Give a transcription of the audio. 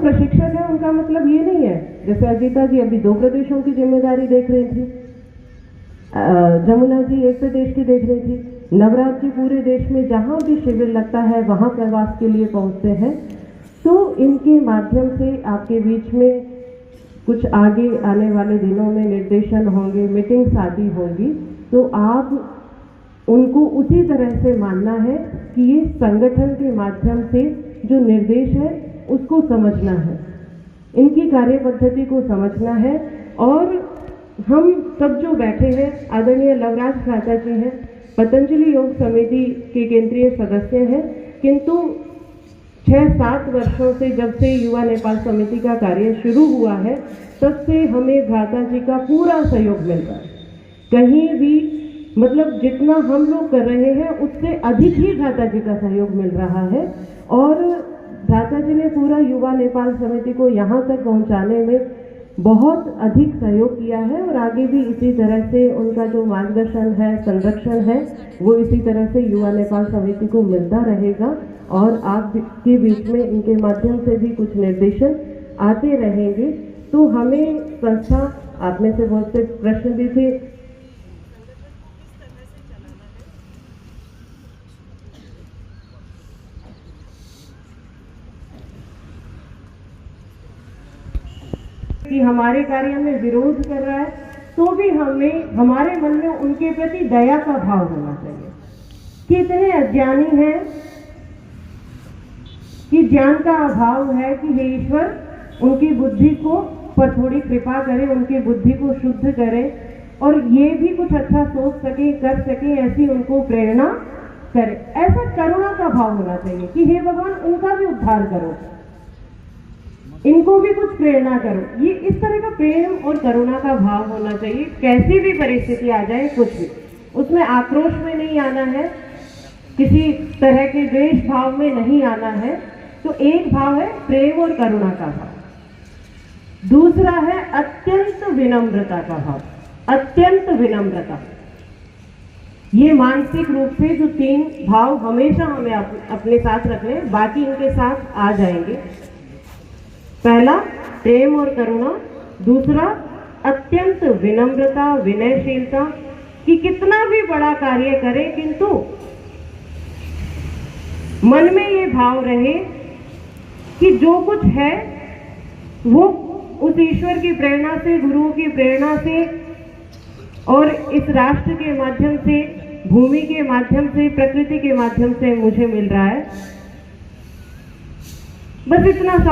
प्रशिक्षक है उनका मतलब ये नहीं है, जैसे अजीता जी अभी 2 प्रदेशों की जिम्मेदारी देख रही थी, जमुना जी एक प्रदेश की देख रही थी, नवराज जी पूरे देश में जहाँ भी शिविर लगता है वहाँ प्रवास के लिए पहुँचते हैं। तो इनके माध्यम से आपके बीच में कुछ आगे आने वाले दिनों में निर्देशन होंगे, मीटिंग्स आदि होंगी, तो आप उनको उसी तरह से मानना है कि ये संगठन के माध्यम से जो निर्देश है उसको समझना है, इनकी कार्य पद्धति को समझना है। और हम सब जो बैठे हैं, आदरणीय लवराज भ्राता जी हैं, पतंजलि योग समिति के केंद्रीय सदस्य हैं, किंतु 6-7 वर्षों से जब से युवा नेपाल समिति का कार्य शुरू हुआ है तब से हमें भ्राता जी का पूरा सहयोग मिल रहा है। कहीं भी मतलब जितना हम लोग कर रहे हैं उससे अधिक ही भ्राता जी का सहयोग मिल रहा है। और भ्राता जी ने पूरा युवा नेपाल समिति को यहाँ तक पहुँचाने में बहुत अधिक सहयोग किया है और आगे भी इसी तरह से उनका जो मार्गदर्शन है, संरक्षण है, वो इसी तरह से युवा नेपाल समिति को मिलता रहेगा। और आपके बीच में इनके माध्यम से भी कुछ निर्देशन आते रहेंगे। तो हमें संस्था, आप में से बहुत से प्रश्न भी थे, कि हमारे कार्य में विरोध कर रहा है, तो भी हमें हमारे मन में उनके प्रति दया का भाव होना चाहिए कि इतने अज्ञानी हैं कि ज्ञान का अभाव है, कि हे ईश्वर उनकी बुद्धि को पर थोड़ी कृपा करें, उनकी बुद्धि को शुद्ध करें और ये भी कुछ अच्छा सोच सके, कर सके, ऐसी उनको प्रेरणा करें। ऐसा करुणा का भाव होना चाहिए कि हे भगवान उनका भी उद्धार करो, इनको भी कुछ प्रेरणा करो। ये इस तरह का प्रेम और करुणा का भाव होना चाहिए। कैसी भी परिस्थिति आ जाए, कुछ भी, उसमें आक्रोश में नहीं आना है, किसी तरह के द्वेष भाव में नहीं आना है। तो एक भाव है प्रेम और करुणा का भाव, दूसरा है अत्यंत विनम्रता का भाव। अत्यंत विनम्रता, ये मानसिक रूप से जो 3 भाव हमेशा हमें अपने साथ रखने, बाकी इनके साथ आ जाएंगे। पहला प्रेम और करुणा, दूसरा अत्यंत विनम्रता, विनयशीलता, कि कितना भी बड़ा कार्य करें किंतु मन में ये भाव रहे कि जो कुछ है वो उस ईश्वर की प्रेरणा से, गुरुओं की प्रेरणा से और इस राष्ट्र के माध्यम से, भूमि के माध्यम से, प्रकृति के माध्यम से मुझे मिल रहा है। बस इतना सा